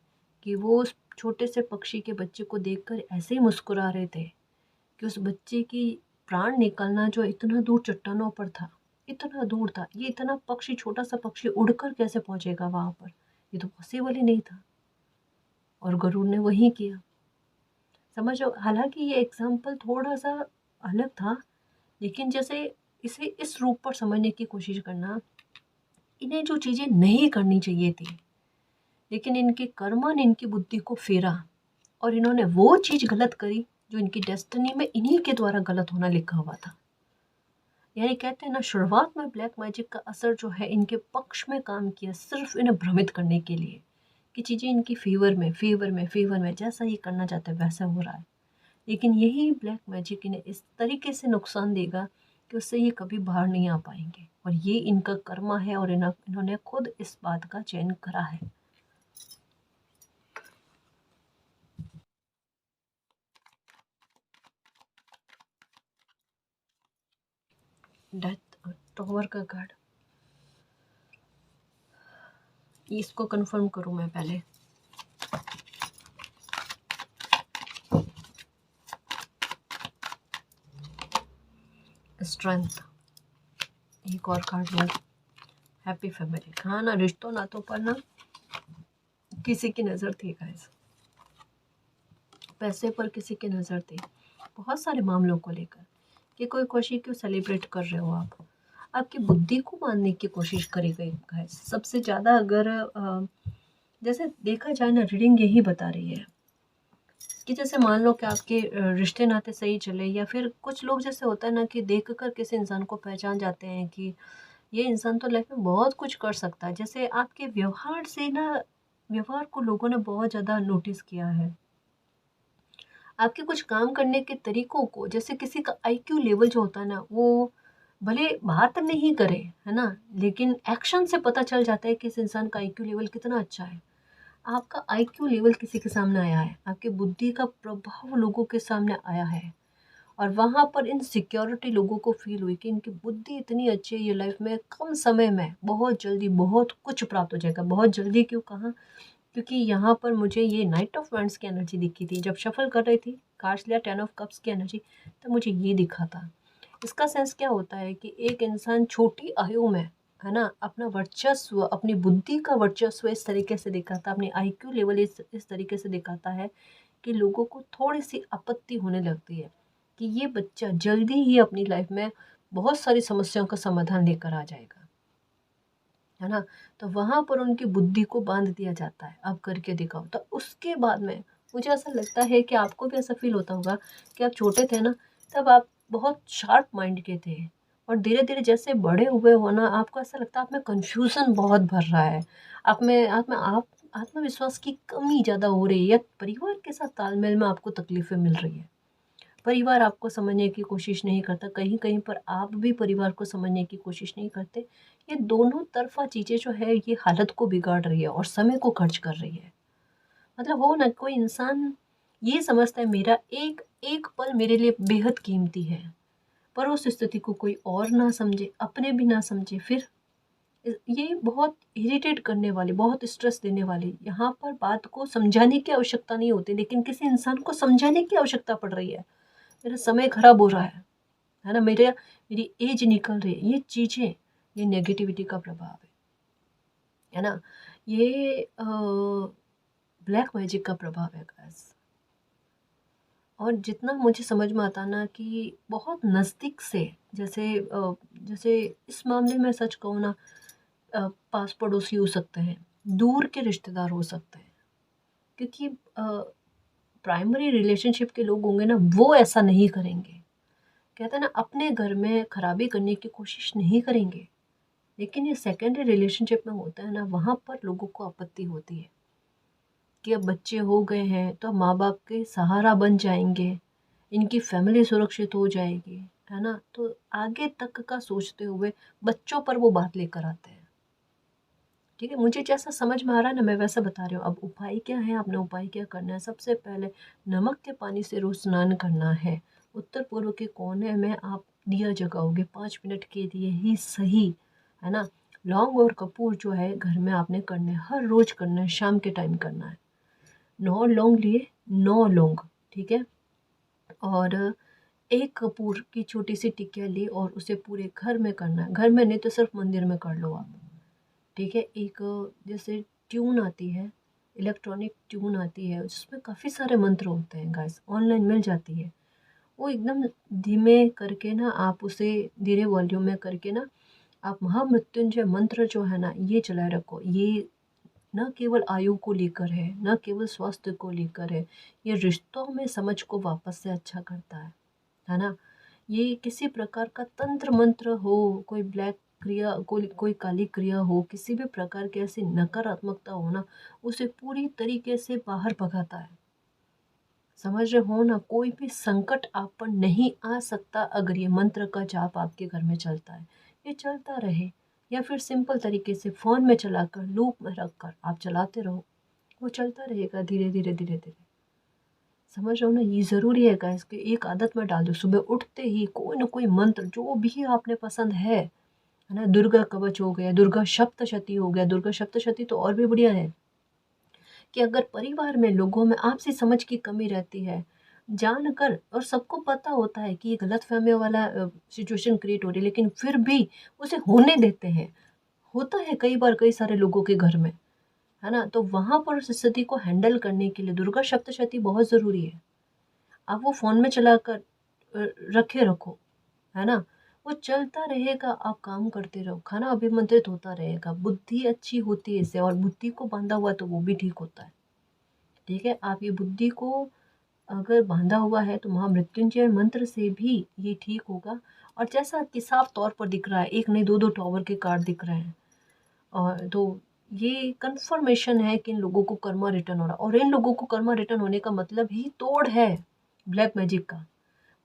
कि वो उस छोटे से पक्षी के बच्चे को देखकर ऐसे ही मुस्कुरा रहे थे कि उस बच्चे की प्राण निकलना जो इतना दूर चट्टानों पर था, इतना दूर था, ये इतना पक्षी, छोटा सा पक्षी उड़कर कैसे पहुंचेगा वहां पर? ये तो पॉसिबल ही नहीं था। और गरुड़ ने वही किया। समझो, हालांकि ये एग्जाम्पल थोड़ा सा अलग था, लेकिन जैसे इसे इस रूप पर समझने की कोशिश करना, इन्हें जो चीज़ें नहीं करनी चाहिए थी, लेकिन इनके कर्मा ने इनकी बुद्धि को फेरा और इन्होंने वो चीज़ गलत करी जो इनकी डेस्टिनी में इन्हीं के द्वारा गलत होना लिखा हुआ था। यानी कहते हैं ना, शुरुआत में ब्लैक मैजिक का असर जो है इनके पक्ष में काम किया, सिर्फ इन्हें भ्रमित करने के लिए कि चीज़ें इनकी फेवर में जैसा ये करना चाहते हैं वैसा हो रहा है। लेकिन यही ब्लैक मैजिक इन्हें इस तरीके से नुकसान देगा कि उससे ये कभी बाहर नहीं आ पाएंगे। और ये इनका कर्मा है और इन्होंने खुद इस बात का चयन करा है। डेथ, टॉवर का कार्ड, इसको कंफर्म करूं मैं पहले। स्ट्रेंथ, एक और कार्ड लूँ। हैप्पी फैमिली, हाँ ना, रिश्तों नातों पर ना किसी की नज़र थी गाइस, पैसे पर किसी की नज़र थी, बहुत सारे मामलों को लेकर कि कोई खुशी क्यों सेलिब्रेट कर रहे हो आप। आपकी बुद्धि को मानने की कोशिश करी गई गाइस सबसे ज़्यादा। अगर जैसे देखा जाए ना, रीडिंग यही बता रही है कि जैसे मान लो कि आपके रिश्ते नाते सही चले, या फिर कुछ लोग जैसे होता है ना कि देख कर किसी इंसान को पहचान जाते हैं कि ये इंसान तो लाइफ में बहुत कुछ कर सकता है। जैसे आपके व्यवहार से ना, व्यवहार को लोगों ने बहुत ज़्यादा नोटिस किया है। आपके कुछ काम करने के तरीकों को, जैसे किसी का आईक्यू लेवल जो होता है ना, वो भले बात नहीं करे, है ना, लेकिन एक्शन से पता चल जाता है कि इस इंसान का आईक्यू लेवल कितना अच्छा है। आपका आईक्यू लेवल किसी के सामने आया है, आपकी बुद्धि का प्रभाव लोगों के सामने आया है, और वहाँ पर इनसिक्योरिटी लोगों को फील हुई कि इनकी बुद्धि इतनी अच्छी है, ये लाइफ में कम समय में बहुत जल्दी बहुत कुछ प्राप्त हो जाएगा। बहुत जल्दी क्यों कहा? क्योंकि यहाँ पर मुझे ये नाइट ऑफ वांड्स की एनर्जी दिखी थी जब शफल कर रही थी, कार्ड्स लिया 10 ऑफ कप्स की एनर्जी, तो मुझे ये दिखा था। इसका सेंस क्या होता है कि एक इंसान छोटी आयु में, है ना, अपना वर्चस्व, अपनी बुद्धि का वर्चस्व इस तरीके से दिखाता, अपनी आईक्यू लेवल इस तरीके से दिखाता है कि लोगों को थोड़ी सी आपत्ति होने लगती है कि ये बच्चा जल्दी ही अपनी लाइफ में बहुत सारी समस्याओं का समाधान लेकर आ जाएगा, है ना। तो वहाँ पर उनकी बुद्धि को बांध दिया जाता है, अब करके दिखाओ। तो उसके बाद में मुझे ऐसा लगता है कि आपको भी ऐसा फील होता होगा कि आप छोटे थे ना, तब आप बहुत शार्प माइंड के थे, और धीरे धीरे जैसे बड़े हुए हो ना, आपको ऐसा लगता है आप में कन्फ्यूज़न बहुत भर रहा है, आप आत्मविश्वास की कमी ज़्यादा हो रही है, या परिवार के साथ तालमेल में आपको तकलीफ़ें मिल रही है। परिवार आपको समझने की कोशिश नहीं करता, कहीं-कहीं पर आप भी परिवार को समझने की कोशिश नहीं करते। ये दोनों तरफ़ा चीज़ें जो है, ये हालत को बिगाड़ रही है और समय को खर्च कर रही है। मतलब हो ना, कोई इंसान ये समझता है मेरा एक एक पल मेरे लिए बेहद कीमती है, पर उस स्थिति को कोई और ना समझे, अपने भी ना समझे, फिर ये बहुत इरिटेट करने वाली, बहुत स्ट्रेस देने वाली, यहाँ पर बात को समझाने की आवश्यकता नहीं होती, लेकिन किसी इंसान को समझाने की आवश्यकता पड़ रही है। मेरा समय खराब हो रहा है ना, मेरी एज निकल रही है, ये चीज़ें, ये नेगेटिविटी का प्रभाव है ना, ये ब्लैक मैजिक का प्रभाव है गाइस। और जितना मुझे समझ में आता ना कि बहुत नज़दीक से, जैसे इस मामले में सच कहूँ ना, पास पड़ोसी हो सकते हैं, दूर के रिश्तेदार हो सकते हैं, क्योंकि प्राइमरी रिलेशनशिप के लोग होंगे ना, वो ऐसा नहीं करेंगे। कहते हैं ना, अपने घर में खराबी करने की कोशिश नहीं करेंगे, लेकिन ये सेकेंडरी रिलेशनशिप में होता है ना, वहाँ पर लोगों को आपत्ति होती है कि अब बच्चे हो गए हैं तो माँ बाप के सहारा बन जाएंगे, इनकी फैमिली सुरक्षित हो जाएगी, है ना, तो आगे तक का सोचते हुए बच्चों पर वो बात लेकर आते हैं। ठीक है, मुझे जैसा समझ में आ रहा है ना, मैं वैसा बता रही हूँ। अब उपाय क्या है, आपने उपाय क्या करना है? सबसे पहले नमक के पानी से रोज स्नान करना है। उत्तर पूर्व के कोने में आप दिया जगाओगे 5 मिनट के लिए ही सही, है ना। लौंग और कपूर जो है घर में आपने करने, हर रोज करना है, शाम के टाइम करना है। 9 लौंग लिए, 9 लौंग, ठीक है। और एक कपूर की छोटी सी टिकिया ली और उसे पूरे घर में करना है। घर में नहीं तो सिर्फ मंदिर में कर लो आप, ठीक है। एक जैसे ट्यून आती है, इलेक्ट्रॉनिक ट्यून आती है, जिसमें काफ़ी सारे मंत्र होते हैं गाइस, ऑनलाइन मिल जाती है। वो एकदम धीमे करके ना, आप उसे धीरे वॉल्यूम में करके ना, आप महामृत्युंजय मंत्र जो है ना, ये चलाए रखो। ये न केवल आयु को लेकर है, न केवल स्वास्थ्य को लेकर है, ये रिश्तों में समझ को वापस से अच्छा करता है ना। ये किसी प्रकार का तंत्र मंत्र हो, कोई ब्लैक क्रिया, कोई काली क्रिया हो, किसी भी प्रकार की ऐसी नकारात्मकता हो ना, उसे पूरी तरीके से बाहर भगाता है। समझ रहे हो ना, कोई भी संकट आप पर नहीं आ सकता अगर ये मंत्र का जाप आपके घर में चलता है। ये चलता रहे, या फिर सिंपल तरीके से फ़ोन में चलाकर लूप में रखकर आप चलाते रहो, वो चलता रहेगा धीरे धीरे धीरे धीरे। समझ रहे हो ना, ये ज़रूरी है गाइस कि एक आदत में डाल दो, सुबह उठते ही कोई ना कोई मंत्र जो भी आपने पसंद है ना। दुर्गा कवच हो गया, दुर्गा सप्तशती हो गया, दुर्गा सप्तशती तो और भी बढ़िया है। कि अगर परिवार में लोगों में आपसी समझ की कमी रहती है, जानकर, और सबको पता होता है कि ये गलतफ़हमियों वाला सिचुएशन क्रिएट हो रही है, लेकिन फिर भी उसे होने देते हैं। होता है कई बार कई सारे लोगों के घर में, है ना? तो वहाँ पर उस स्थिति को हैंडल करने के लिए दुर्गा सप्तशती बहुत ज़रूरी है। आप वो फ़ोन में चलाकर रखे रखो, है ना? वो चलता रहेगा, आप काम करते रहो, खाना अभिमंत्रित होता रहेगा, बुद्धि अच्छी होती है इससे, और बुद्धि को बाँधा हुआ है तो वो भी ठीक होता है। ठीक है, आप ये बुद्धि को अगर बांधा हुआ है तो महामृत्युंजय मंत्र से भी ये ठीक होगा। और जैसा कि साफ तौर पर दिख रहा है, एक नहीं दो दो टॉवर के कार्ड दिख रहे हैं। और तो ये कंफर्मेशन है कि इन लोगों को कर्मा रिटर्न हो रहा, और इन लोगों को कर्मा रिटर्न होने का मतलब ही तोड़ है ब्लैक मैजिक का।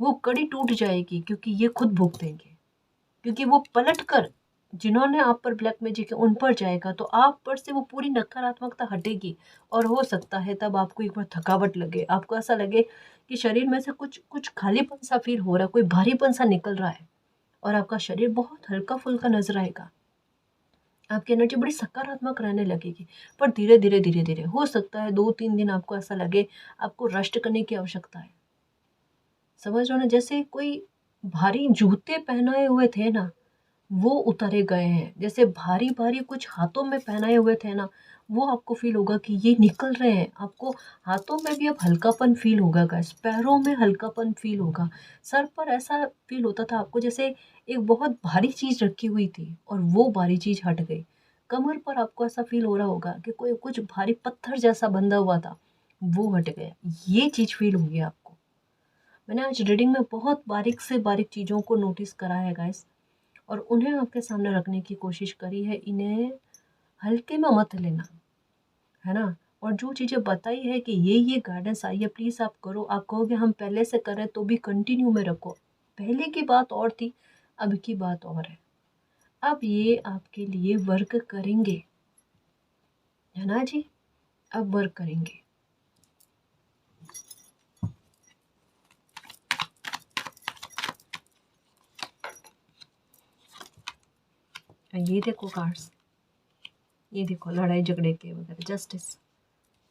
वो कड़ी टूट जाएगी क्योंकि ये खुद भुगतेंगे, क्योंकि वो पलट कर जिन्होंने आप पर ब्लैक मैजिक है उन पर जाएगा, तो आप पर से वो पूरी नकारात्मकता हटेगी। और हो सकता है तब आपको एक बार थकावट लगे, आपको ऐसा लगे कि शरीर में से कुछ कुछ खालीपन सा फील हो रहा है, कोई भारीपन सा निकल रहा है, और आपका शरीर बहुत हल्का फुल्का नजर आएगा। आपकी एनर्जी बड़ी सकारात्मक रहने लगेगी। पर धीरे धीरे धीरे धीरे हो सकता है 2-3 दिन आपको ऐसा लगे आपको रेस्ट करने की आवश्यकता है। समझ रहे हो ना, जैसे कोई भारी जूते पहनाए हुए थे ना, वो उतारे गए हैं। जैसे भारी भारी कुछ हाथों में पहनाए हुए थे ना, वो आपको फील होगा कि ये निकल रहे हैं। आपको हाथों में भी अब हल्कापन फील होगा गाइस, पैरों में हल्कापन फील होगा। सर पर ऐसा फील होता था आपको जैसे एक बहुत भारी चीज रखी हुई थी और वो भारी चीज हट गई। कमर पर आपको ऐसा फील हो रहा होगा कि कोई कुछ भारी पत्थर जैसा बंधा हुआ था, वो हट गया। ये चीज फील होगी आपको। मैंने आज रीडिंग में बहुत बारीक से बारीक चीजों को नोटिस करा है गाइस, और उन्हें आपके सामने रखने की कोशिश करी है। इन्हें हल्के में मत लेना, है ना। और जो चीज़ें बताई है कि ये गाइडेंस आई है, प्लीज़ आप करो। आप कहोगे हम पहले से करें तो भी कंटिन्यू में रखो। पहले की बात और थी, अब की बात और है। अब ये आपके लिए वर्क करेंगे, है ना जी। अब वर्क करेंगे। ये देखो कार्ड्स, ये देखो लड़ाई झगड़े के वगैरह, जस्टिस,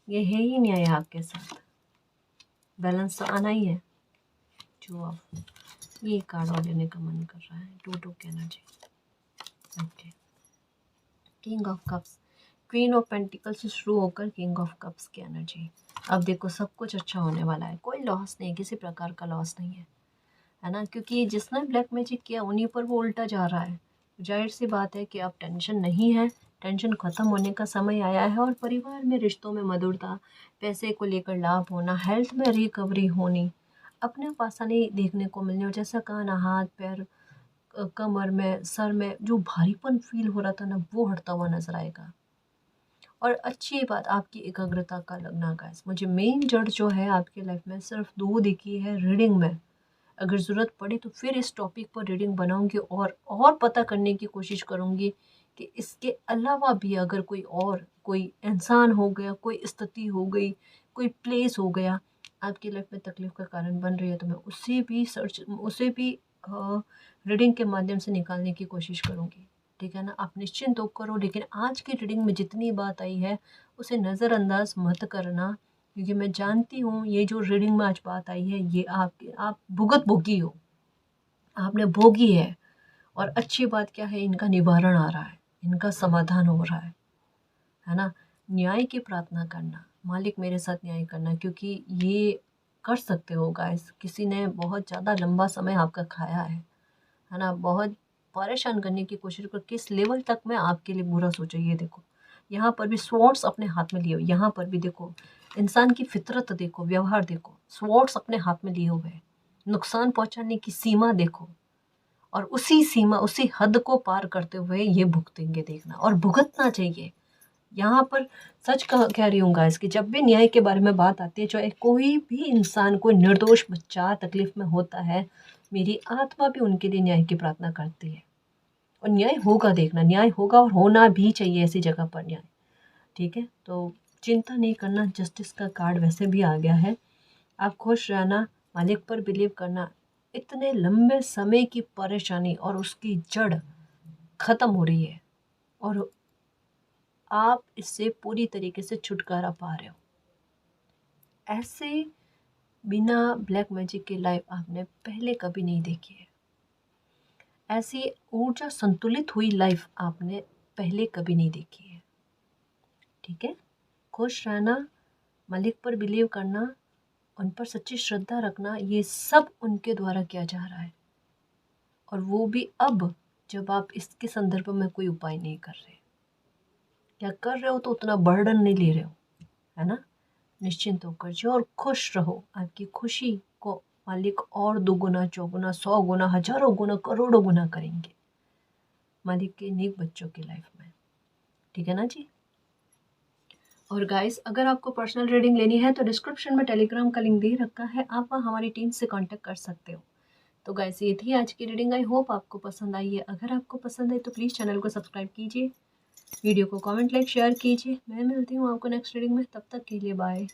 ये है ही न्याय आपके साथ। बैलेंस तो आना ही है। जो आप ये कार्ड और लेने का मन कर रहा है, टू की energy. Okay, king of cups, queen of pentacle से शुरू होकर किंग ऑफ कप्स की एनर्जी। अब देखो सब कुछ अच्छा होने वाला है, कोई लॉस नहीं, किसी प्रकार का लॉस नहीं है ना। क्योंकि जिसने ब्लैक मैजिक किया उन्हीं पर वो उल्टा जा रहा है। जाहिर सी बात है कि अब टेंशन नहीं है, टेंशन खत्म होने का समय आया है। और परिवार में रिश्तों में मधुरता, पैसे को लेकर लाभ होना, हेल्थ में रिकवरी होनी, अपने पास नहीं देखने को मिलने। और जैसा कहा ना, हाथ पैर कमर में सर में जो भारीपन फील हो रहा था ना, वो हटता हुआ नजर आएगा। और अच्छी बात आपकी एकाग्रता का लगना गाइस। मुझे मेन जड़ जो है आपकी लाइफ में सिर्फ दो दिखी है रीडिंग में। अगर ज़रूरत पड़ी तो फिर इस टॉपिक पर रीडिंग बनाऊंगी और पता करने की कोशिश करूंगी कि इसके अलावा भी अगर कोई और कोई इंसान हो गया, कोई स्थिति हो गई, कोई प्लेस हो गया आपकी लाइफ में तकलीफ का कारण बन रही है, तो मैं उसे भी रीडिंग के माध्यम से निकालने की कोशिश करूंगी। ठीक है ना। आप निश्चिंत होकर करो, लेकिन आज की रीडिंग में जितनी बात आई है उसे नज़रअंदाज मत करना, क्योंकि मैं जानती हूँ ये जो रीडिंग में आज बात आई है ये आप भुगत भोगी हो, आपने भोगी है। और अच्छी बात क्या है, इनका निवारण आ रहा है, इनका समाधान हो रहा है ना। न्याय की प्रार्थना करना, मालिक मेरे साथ न्याय करना, क्योंकि ये कर सकते हो गाइस। किसी ने बहुत ज़्यादा लंबा समय आपका खाया है ना। बहुत परेशान करने की कोशिश कर, किस लेवल तक मैं आपके लिए बुरा सोचा। ये देखो यहाँ पर भी स्वॉर्ड्स अपने हाथ में लिए हुए, यहाँ पर भी देखो इंसान की फितरत देखो, व्यवहार देखो, स्वॉर्ड्स अपने हाथ में लिए हुए, नुकसान पहुंचाने की सीमा देखो, और उसी सीमा उसी हद को पार करते हुए ये भुगतेंगे, देखना और भुगतना चाहिए। यहाँ पर सच कह रही हूँ गाइस कि जब भी न्याय के बारे में बात आती है, चाहे कोई भी इंसान, कोई निर्दोष बच्चा तकलीफ में होता है, मेरी आत्मा भी उनके लिए न्याय की प्रार्थना करती है। और न्याय होगा, देखना न्याय होगा, और होना भी चाहिए ऐसी जगह पर न्याय। ठीक है, तो चिंता नहीं करना, जस्टिस का कार्ड वैसे भी आ गया है। आप खुश रहना, मालिक पर बिलीव करना। इतने लंबे समय की परेशानी और उसकी जड़ खत्म हो रही है, और आप इससे पूरी तरीके से छुटकारा पा रहे हो। ऐसे बिना ब्लैक मैजिक की लाइफ आपने पहले कभी नहीं देखी है। ऐसी ऊर्जा संतुलित हुई लाइफ आपने पहले कभी नहीं देखी है। ठीक है, खुश रहना, मालिक पर बिलीव करना, उन पर सच्ची श्रद्धा रखना, ये सब उनके द्वारा किया जा रहा है। और वो भी अब, जब आप इसके संदर्भ में कोई उपाय नहीं कर रहे, या कर रहे हो तो उतना बर्डन नहीं ले रहे हो, है ना। निश्चिंत होकर जियो और खुश रहो। आपकी खुशी को मालिक और दुगुना चौगुना 100 गुना हजारों गुना करोड़ों गुना करेंगे मालिक के नेक बच्चों की लाइफ में। ठीक है ना जी। और गाइस, अगर आपको पर्सनल रीडिंग लेनी है तो डिस्क्रिप्शन में टेलीग्राम का लिंक दे रखा है, आप वहाँ हमारी टीम से कांटेक्ट कर सकते हो। तो गाइस, ये थी आज की रीडिंग। आई होप आपको पसंद आई है। अगर आपको पसंद है तो प्लीज़ चैनल को सब्सक्राइब कीजिए, वीडियो को कमेंट लाइक शेयर कीजिए। मैं मिलती हूँ आपको नेक्स्ट रीडिंग में, तब तक के लिए बाय।